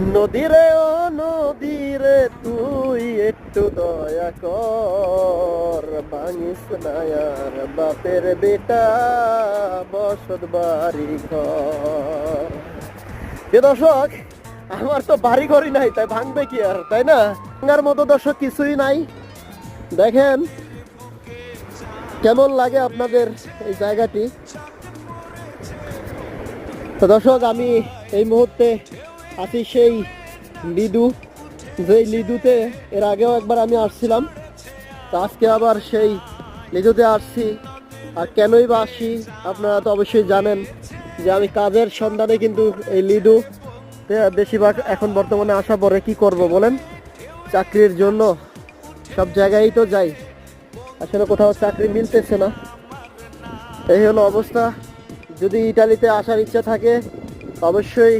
নদীরে ও নদীরে তুই একটু দয়া কর, ভাঙিস না আর বাপের বেটা বসত বাড়ি ঘর। প্রিয় দর্শক, আমার তো বাড়ি ঘরই নাই, তাই ভাঙবে কি আর, তাই না? ভাঙার মতো দর্শক কিছুই নাই। দেখেন কেমন লাগে আপনাদের এই জায়গাটি। তো দর্শক, আমি এই মুহূর্তে আছি সেই লিদু, যেই লিদুতে এর আগেও একবার আমি আসছিলাম। তো আজকে আবার সেই লিদুতে আসছি। আর কেনই বা আসি আপনারা তো অবশ্যই জানেন যে আমি কাজের সন্ধানে কিন্তু এই লিদু বেশিরভাগ এখন বর্তমানে আসা পরে কি করব বলেন, চাকরির জন্য সব জায়গায় তো যাই, আসলে কোথাও চাকরি মিলতেছে না। এই হলো অবস্থা। যদি ইটালিতে আসার ইচ্ছা থাকে অবশ্যই